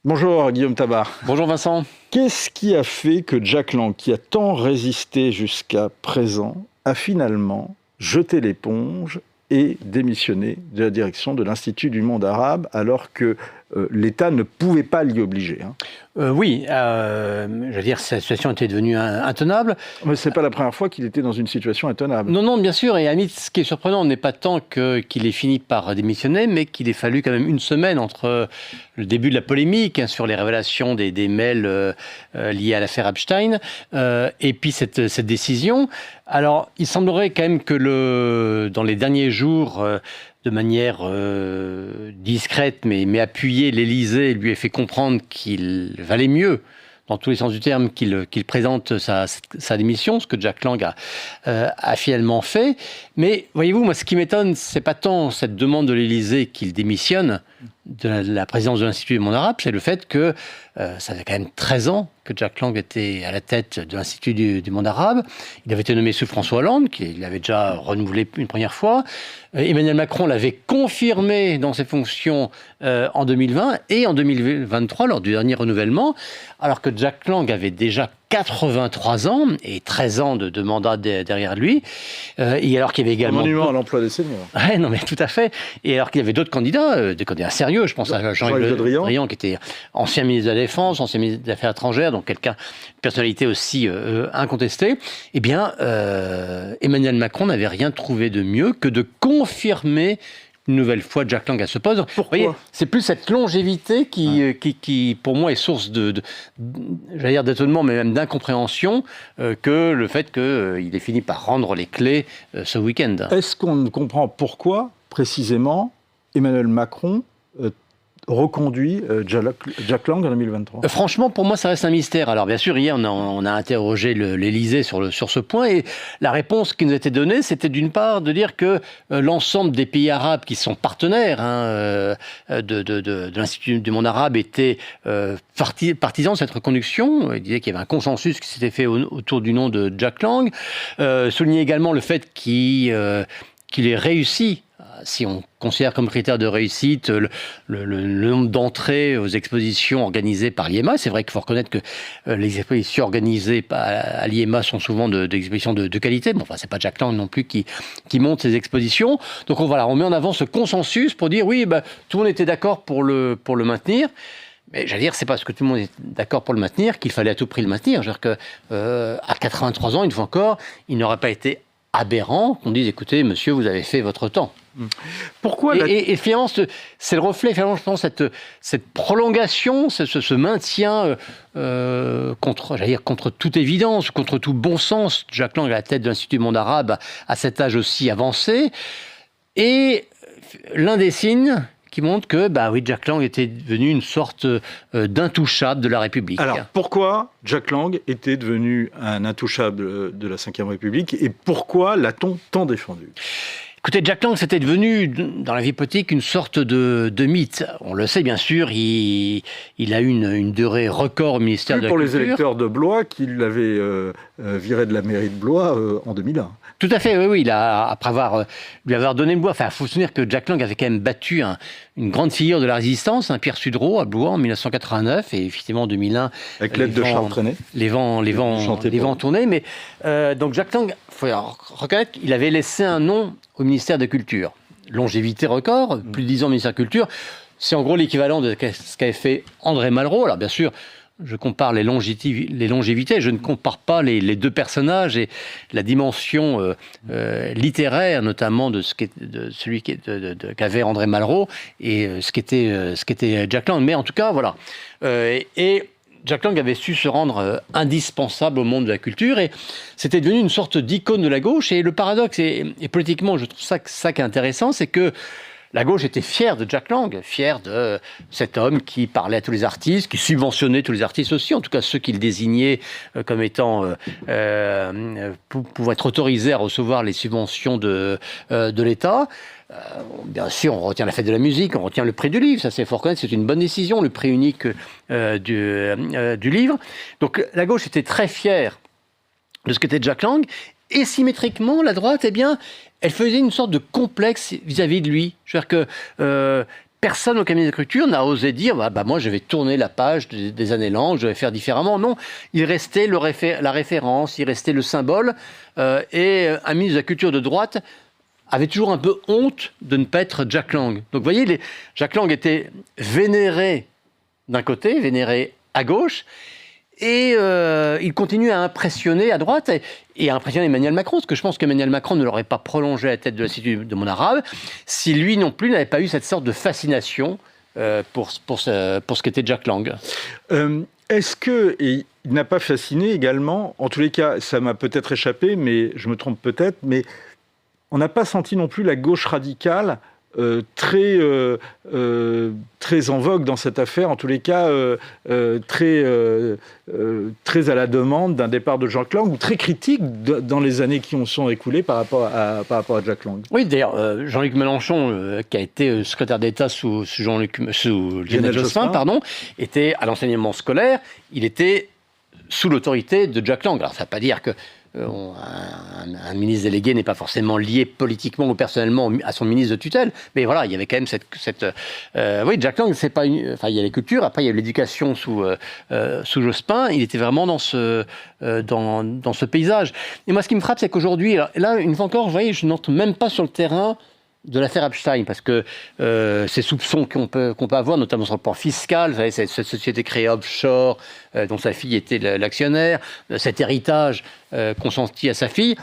Bonjour Guillaume Tabar. Bonjour Vincent. Qu'est-ce qui a fait que Jack Lang, qui a tant résisté jusqu'à présent, a finalement jeté l'éponge et démissionné de la direction de l'Institut du monde arabe alors que l'État ne pouvait pas l'y obliger Oui, je veux dire, sa situation était devenue intenable. Mais ce n'est pas la première fois qu'il était dans une situation intenable. Non, bien sûr. Et à la limite, ce qui est surprenant n'est pas tant qu'il ait fini par démissionner, mais qu'il ait fallu quand même une semaine entre le début de la polémique sur les révélations des mails liés à l'affaire Epstein et puis cette décision. Alors, il semblerait quand même que dans les derniers jours, de manière discrète mais appuyée, l'Élysée lui ait fait comprendre qu'il valait mieux, dans tous les sens du terme, qu'il présente sa démission, ce que Jack Lang a finalement fait. Mais voyez-vous, moi, ce qui m'étonne, c'est pas tant cette demande de l'Élysée qu'il démissionne de la présidence de l'Institut du monde arabe, c'est le fait que ça fait quand même 13 ans que Jack Lang était à la tête de l'Institut du monde arabe. Il avait été nommé sous François Hollande, qui l'avait déjà renouvelé une première fois. Emmanuel Macron l'avait confirmé dans ses fonctions en 2020 et en 2023, lors du dernier renouvellement, alors que Jack Lang avait déjà 83 ans et 13 ans de mandat derrière lui. Et alors qu'il y avait également... Un monument à l'emploi des seniors. Ouais, non, mais tout à fait. Et alors qu'il y avait d'autres candidats, des candidats sérieux, je pense à Jean-Yves Le Drian, qui était ancien ministre de la Défense, ancien ministre des Affaires étrangères, donc une personnalité aussi incontestée. Eh bien, Emmanuel Macron n'avait rien trouvé de mieux que de confirmer une nouvelle fois Jack Lang à ce poste. Pourquoi ? Vous voyez, c'est plus cette longévité qui, pour moi, est source j'allais dire d'étonnement, mais même d'incompréhension, que le fait qu'il ait fini par rendre les clés ce week-end. Est-ce qu'on comprend pourquoi, précisément, Emmanuel Macron reconduit Jack Lang en 2023 ? Franchement, pour moi, ça reste un mystère. Alors, bien sûr, hier, on a interrogé l'Élysée sur ce point, et la réponse qui nous a été donnée, c'était d'une part de dire que l'ensemble des pays arabes qui sont partenaires de l'Institut du monde arabe étaient partisans de cette reconduction. Il disait qu'il y avait un consensus qui s'était fait autour du nom de Jack Lang. Soulignait également le fait qu'il ait réussi, si on considère comme critère de réussite le nombre d'entrées aux expositions organisées par l'IEMA. C'est vrai qu'il faut reconnaître que les expositions organisées à l'IEMA sont souvent des expositions de qualité. Bon, enfin, c'est pas Jack Lang non plus qui monte ces expositions. Donc on met en avant ce consensus pour dire oui, tout le monde était d'accord pour le maintenir. Mais j'allais dire, c'est parce que tout le monde est d'accord pour le maintenir qu'il fallait à tout prix le maintenir. C'est-à-dire que à 83 ans, une fois encore, il n'aurait pas été aberrant qu'on dise écoutez, monsieur, vous avez fait votre temps. Pourquoi et finalement, c'est le reflet, finalement, je pense, cette prolongation, ce maintien contre toute évidence, contre tout bon sens. Jack Lang à la tête de l'Institut du monde arabe à cet âge aussi avancé. Et l'un des signes qui montre que Jack Lang était devenu une sorte d'intouchable de la République. Alors, pourquoi Jack Lang était devenu un intouchable de la Ve République et pourquoi l'a-t-on tant défendu ? Écoutez, Jack Lang, c'était devenu, dans la vie politique, une sorte de mythe. On le sait, bien sûr, il a eu une durée record au ministère de la Culture. Pour les électeurs de Blois, qui l'avaient viré de la mairie de Blois en 2001. Tout à fait, oui. Après lui avoir donné le bois. Enfin, il faut se souvenir que Jack Lang avait quand même battu une grande figure de la résistance, Pierre Sudreau, à Blois en 1989, et effectivement en 2001. Avec l'aide de Charles Trenet. Les vents tournaient. Mais donc Jack Lang, il faut reconnaître qu'il avait laissé un nom au ministère de la Culture. Longévité record, plus de 10 ans au ministère de la Culture. C'est en gros l'équivalent de ce qu'avait fait André Malraux. Alors bien sûr, je compare les longévités, je ne compare pas les deux personnages et la dimension littéraire, notamment de celui qu'avait André Malraux et ce qu'était Jack Lang. Mais en tout cas, voilà. Et Jack Lang avait su se rendre indispensable au monde de la culture et c'était devenu une sorte d'icône de la gauche. Et le paradoxe, et politiquement, je trouve ça qui est intéressant, c'est que la gauche était fière de Jack Lang, fière de cet homme qui parlait à tous les artistes, qui subventionnait tous les artistes aussi, en tout cas ceux qu'il désignait comme étant pouvant être autorisés à recevoir les subventions de l'État. Bien sûr, on retient la fête de la musique, on retient le prix du livre, ça c'est fort reconnaître, c'est une bonne décision, le prix unique du livre. Donc la gauche était très fière de ce qu'était Jack Lang, et symétriquement, la droite, eh bien, elle faisait une sorte de complexe vis-à-vis de lui. C'est-à-dire que personne au cabinet de culture n'a osé dire moi je vais tourner la page des années Lang, je vais faire différemment. Non, il restait la référence, il restait le symbole, et un ministre de la Culture de droite avait toujours un peu honte de ne pas être Jack Lang. Donc vous voyez, Jack Lang était vénéré d'un côté, vénéré à gauche, et il continue à impressionner à droite et à impressionner Emmanuel Macron, parce que je pense qu'Emmanuel Macron ne l'aurait pas prolongé à la tête de l'Institut du monde arabe si lui non plus n'avait pas eu cette sorte de fascination pour ce qu'était Jack Lang. Est-ce qu'il n'a pas fasciné également, en tous les cas, ça m'a peut-être échappé, mais je me trompe peut-être, mais on n'a pas senti non plus la gauche radicale très en vogue dans cette affaire, en tous les cas très à la demande d'un départ de Jack Lang, ou très critique dans les années qui sont écoulées par rapport à Jack Lang. Oui, d'ailleurs, Jean-Luc Mélenchon, qui a été secrétaire d'État sous Lionel Jospin, était à l'enseignement scolaire, il était sous l'autorité de Jack Lang. Alors ça ne veut pas dire que un ministre délégué n'est pas forcément lié politiquement ou personnellement à son ministre de tutelle, mais voilà, il y avait quand même oui, Jack Lang, c'est pas il y a les cultures, après il y a eu l'éducation sous Jospin, il était vraiment dans ce paysage. Et moi, ce qui me frappe, c'est qu'aujourd'hui, là, une fois encore, vous voyez, je n'entre même pas sur le terrain de l'affaire Epstein, parce que ces soupçons qu'on peut avoir, notamment sur le plan fiscal, vous savez, cette société créée offshore, dont sa fille était l'actionnaire, cet héritage consenti à sa fille,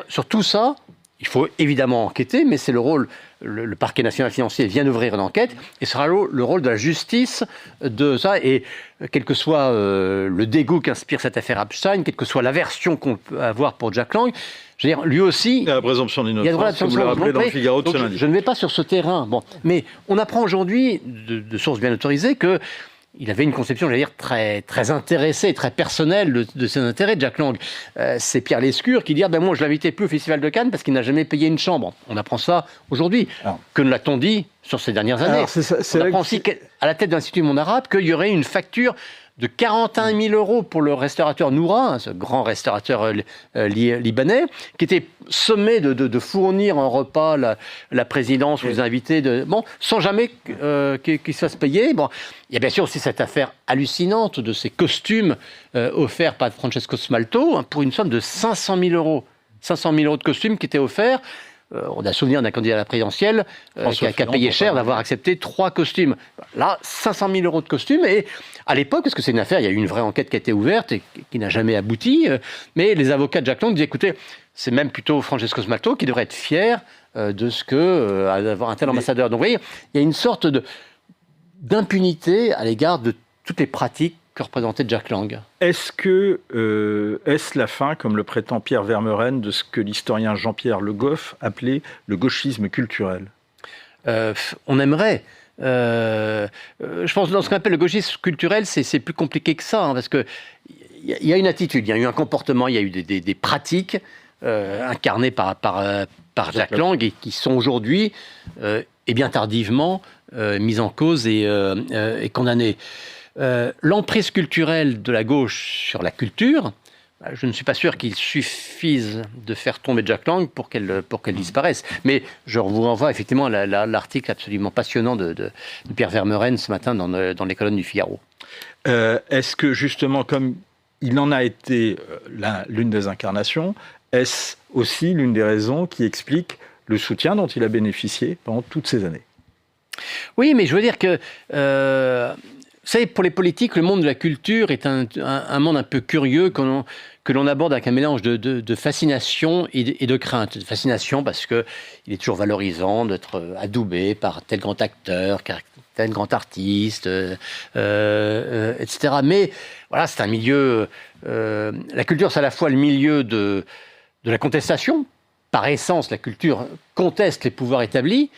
sur tout ça, il faut évidemment enquêter, mais c'est le rôle, le parquet national financier vient d'ouvrir une enquête, et ce sera le rôle de la justice de ça, et quel que soit le dégoût qu'inspire cette affaire Epstein, quelle que soit la version qu'on peut avoir pour Jack Lang, je veux dire, lui aussi... Il y a la présomption d'innocence, comme vous l'avez rappelé dans le Figaro de ce lundi. Je ne vais pas sur ce terrain. Bon, mais on apprend aujourd'hui, de sources bien autorisées, qu'il avait une conception, j'allais dire, très, très intéressée, très personnelle de ses intérêts, Jack Lang. C'est Pierre Lescure qui dit moi, je ne l'invitais plus au Festival de Cannes parce qu'il n'a jamais payé une chambre. On apprend ça aujourd'hui. Que ne l'a-t-on dit sur ces dernières années? On apprend aussi qu'à la tête de l'Institut du monde arabe qu'il y aurait une facture de 41 000 euros pour le restaurateur Noura, ce grand restaurateur libanais, qui était sommé de fournir un repas la présidence ou les invités, sans jamais qu'il se fasse payer. Bon, il y a bien sûr aussi cette affaire hallucinante de ces costumes offerts par Francesco Smalto, pour une somme de 500 000 euros. 500 000 euros de costumes qui étaient offerts. On a souvenir d'un candidat à la présidentielle qui a payé cher d'avoir accepté 3 costumes. Là, 500 000 euros de costumes. Et à l'époque, parce que c'est une affaire, il y a eu une vraie enquête qui a été ouverte et qui n'a jamais abouti, mais les avocats de Jack Lang disaient, écoutez, c'est même plutôt Francesco Smalto qui devrait être fier de ce d'avoir un tel ambassadeur. Donc vous voyez, il y a une sorte d'impunité à l'égard de toutes les pratiques que représentait Jack Lang. Est-ce la fin, comme le prétend Pierre Vermeuren, de ce que l'historien Jean-Pierre Le Goff appelait le gauchisme culturel? On aimerait. Je pense que dans ce qu'on appelle le gauchisme culturel, c'est plus compliqué que ça, parce que il y a une attitude, il y a eu un comportement, il y a eu des pratiques incarnées par Jack Lang et qui sont aujourd'hui, et bien tardivement, mises en cause et condamnées. L'emprise culturelle de la gauche sur la culture, je ne suis pas sûr qu'il suffise de faire tomber Jack Lang pour qu'elle disparaisse. Mais je vous renvoie effectivement à l'article absolument passionnant de Pierre Vermeuren ce matin dans les colonnes du Figaro. Est-ce que justement, comme il en a été l'une des incarnations, est-ce aussi l'une des raisons qui explique le soutien dont il a bénéficié pendant toutes ces années? Oui, mais je veux dire que... vous savez, pour les politiques, le monde de la culture est un monde un peu curieux que l'on aborde avec un mélange de fascination et de crainte. De fascination parce qu'il est toujours valorisant d'être adoubé par tel grand acteur, tel grand artiste, etc. Mais voilà, c'est un milieu... la culture, c'est à la fois le milieu de la contestation. Par essence, la culture conteste les pouvoirs établis,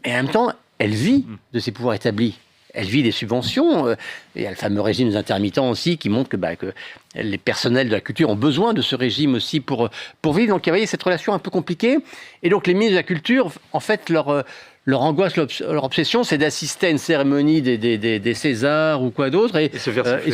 et en même temps, elle vit de ces pouvoirs établis. Elle vit des subventions. Et il y a le fameux régime des intermittents aussi qui montre que les personnels de la culture ont besoin de ce régime aussi pour vivre. Donc, vous voyez, cette relation un peu compliquée. Et donc, les ministres de la Culture, en fait, leur angoisse, leur obsession, c'est d'assister à une cérémonie des Césars ou quoi d'autre et se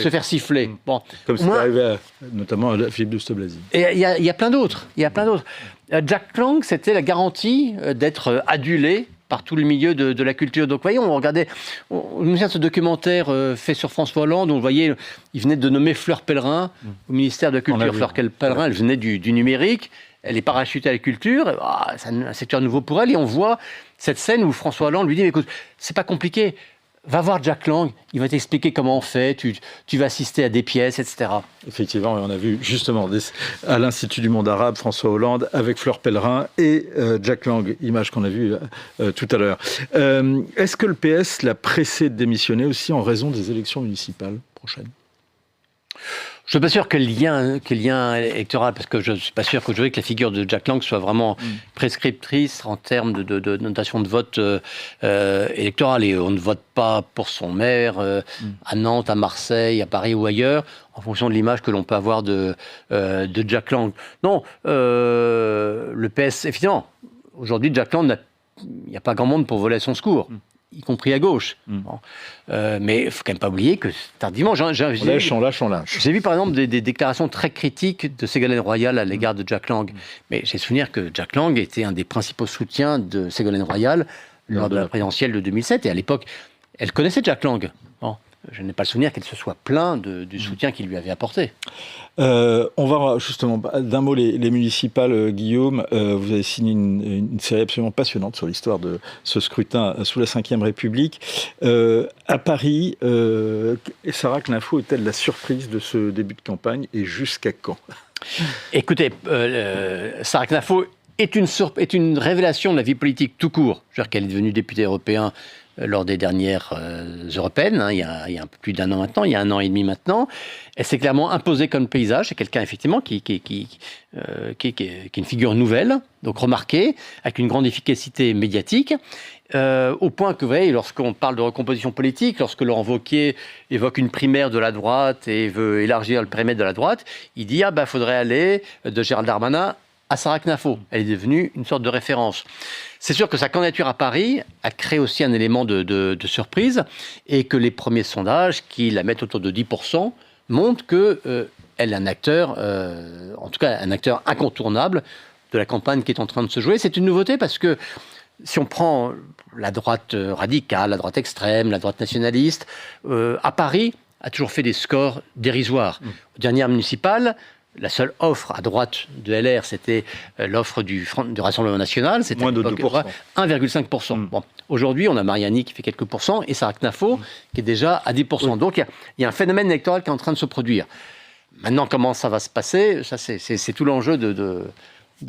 faire siffler. Bon. Comme c'est arrivé notamment à Philippe Douste-Blazy. Et il y a plein d'autres. Jack Lang, c'était la garantie d'être adulé par tout le milieu de la culture. Donc, vous voyez, on me souvient de ce documentaire fait sur François Hollande, où vous voyez, il venait de nommer Fleur Pellerin au ministère de la Culture. Fleur Pellerin, elle venait du numérique, elle est parachutée à la culture, c'est un secteur nouveau pour elle, et on voit cette scène où François Hollande lui dit, mais écoute, c'est pas compliqué, va voir Jack Lang, il va t'expliquer comment on fait, tu vas assister à des pièces, etc. Effectivement, on a vu justement à l'Institut du monde arabe, François Hollande avec Fleur Pellerin et Jack Lang, image qu'on a vue tout à l'heure. Est-ce que le PS l'a pressé de démissionner aussi en raison des élections municipales prochaines ? Je ne suis pas sûr que le lien électoral, parce que je ne suis pas sûr qu'aujourd'hui que la figure de Jack Lang soit vraiment prescriptrice en termes de notation de vote électoral. Et on ne vote pas pour son maire à Nantes, à Marseille, à Paris ou ailleurs, en fonction de l'image que l'on peut avoir de Jack Lang. Non, le PS, effectivement, aujourd'hui, Jack Lang, il n'y a pas grand monde pour voler à son secours. Y compris à gauche. Bon. Mais il ne faut quand même pas oublier que tardivement... On lâche. J'ai vu par exemple des déclarations très critiques de Ségolène Royal à l'égard de Jack Lang. Mais j'ai souvenir que Jack Lang était un des principaux soutiens de Ségolène Royal lors de la présidentielle de 2007. Et à l'époque, elle connaissait Jack Lang. Bon. Je n'ai pas le souvenir qu'elle se soit plainte du soutien qu'il lui avait apporté. On va justement, d'un mot, les municipales, Guillaume, vous avez signé une série absolument passionnante sur l'histoire de ce scrutin sous la Ve République. À Paris, Sarah Knafo est-elle la surprise de ce début de campagne et jusqu'à quand ? Écoutez, Sarah Knafo est une révélation de la vie politique tout court. Je veux dire qu'elle est devenue députée européenne lors des dernières européennes, il y a un peu plus d'1 an maintenant, il y a 1 an et demi maintenant. Elle s'est clairement imposée comme paysage. C'est quelqu'un, effectivement, qui est une figure nouvelle, donc remarquée, avec une grande efficacité médiatique, au point que, vous voyez, lorsqu'on parle de recomposition politique, lorsque Laurent Wauquiez évoque une primaire de la droite et veut élargir le périmètre de la droite, il dit « faudrait aller de Gérald Darmanin à Sarah Knafo ». Elle est devenue une sorte de référence. C'est sûr que sa candidature à Paris a créé aussi un élément de surprise et que les premiers sondages qui la mettent autour de 10% montrent qu'elle est un acteur, en tout cas un acteur incontournable de la campagne qui est en train de se jouer. C'est une nouveauté parce que si on prend la droite radicale, la droite extrême, la droite nationaliste, à Paris a toujours fait des scores dérisoires. Aux dernières municipales, la seule offre à droite de LR, c'était l'offre du Rassemblement National. C'était moins de 2%. 1,5%. Bon, aujourd'hui, on a Mariani qui fait quelques pourcents et Sarah Knafo qui est déjà à 10%. Donc, il y a un phénomène électoral qui est en train de se produire. Maintenant, comment ça va se passer ? Ça, c'est tout l'enjeu de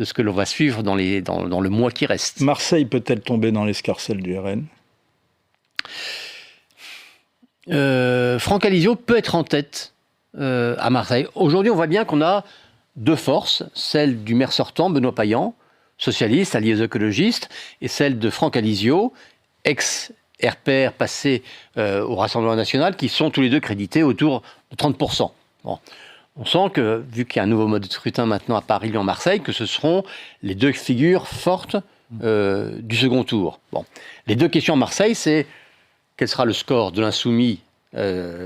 ce que l'on va suivre dans le mois qui reste. Marseille peut-elle tomber dans l'escarcelle du RN ? Franck Alizio peut être en tête à Marseille. Aujourd'hui, on voit bien qu'on a 2 forces, celle du maire sortant, Benoît Payan, socialiste, allié aux écologistes, et celle de Franck Alizio, ex-RPR passé au Rassemblement National, qui sont tous les deux crédités autour de 30%. Bon. On sent que, vu qu'il y a un nouveau mode de scrutin maintenant à Paris, Lyon, Marseille, que ce seront les 2 figures fortes du second tour. Bon. Les 2 questions à Marseille, c'est quel sera le score de l'insoumis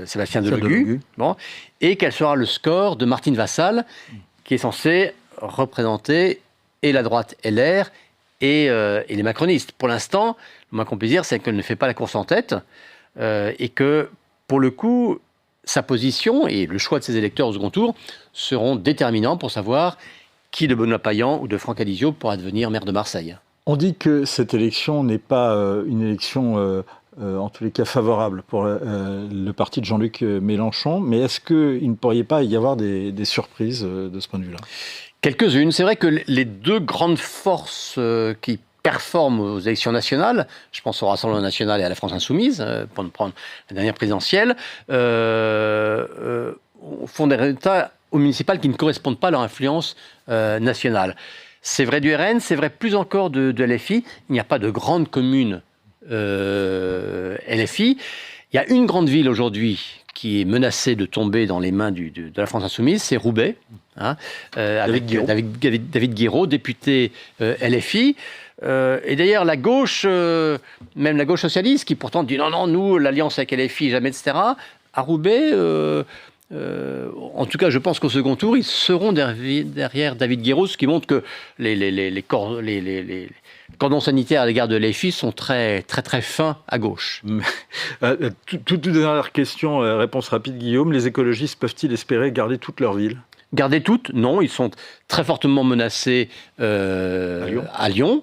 Sébastien Delogu, bon, et quel sera le score de Martine Vassal, qui est censé représenter et la droite LR et les macronistes. Pour l'instant, le moins qu'on puisse dire, c'est qu'elle ne fait pas la course en tête et que, pour le coup, sa position et le choix de ses électeurs au second tour seront déterminants pour savoir qui de Benoît Payan ou de Franck Alizio pourra devenir maire de Marseille. On dit que cette élection n'est pas une élection... en tous les cas favorable pour le parti de Jean-Luc Mélenchon, mais est-ce qu'il ne pourrait pas y avoir des surprises de ce point de vue-là ? Quelques-unes. C'est vrai que les 2 grandes forces qui performent aux élections nationales, je pense au Rassemblement National et à la France Insoumise, pour ne prendre la dernière présidentielle, font des résultats aux municipales qui ne correspondent pas à leur influence nationale. C'est vrai du RN, c'est vrai plus encore de LFI. Il n'y a pas de grandes communes LFI. Il y a une grande ville aujourd'hui qui est menacée de tomber dans les mains de la France Insoumise, c'est Roubaix, hein, avec David Guiraud, député LFI. Et d'ailleurs, la gauche, même la gauche socialiste, qui pourtant dit non, nous, l'alliance avec LFI, jamais, etc., à Roubaix, en tout cas, je pense qu'au second tour, ils seront derrière David Guiraud, ce qui montre que cordons sanitaires à l'égard de l'EFI sont très, très, très fins à gauche. Toute dernière question, réponse rapide, Guillaume. Les écologistes peuvent-ils espérer garder toute leur ville ? Garder toutes, non, ils sont très fortement menacés à Lyon,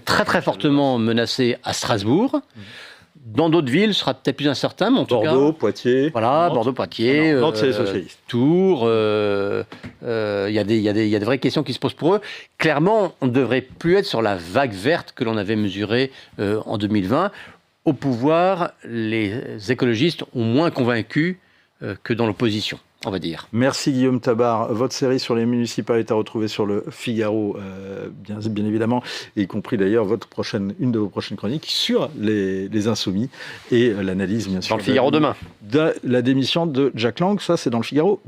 très très fortement menacés à Strasbourg. Dans d'autres villes, ce sera peut-être plus incertain, mais en tout cas... Bordeaux, Poitiers... Voilà, Bordeaux, Poitiers... Nantes, c'est les socialistes. Tours, il y a des vraies questions qui se posent pour eux. Clairement, on ne devrait plus être sur la vague verte que l'on avait mesurée en 2020. Au pouvoir, les écologistes ont moins convaincu que dans l'opposition, on va dire. Merci Guillaume Tabar. Votre série sur les municipales est à retrouver sur le Figaro, bien évidemment, y compris d'ailleurs une de vos prochaines chroniques sur les Insoumis et l'analyse, bien sûr. Dans le Figaro demain. De la démission de Jack Lang, ça c'est dans le Figaro.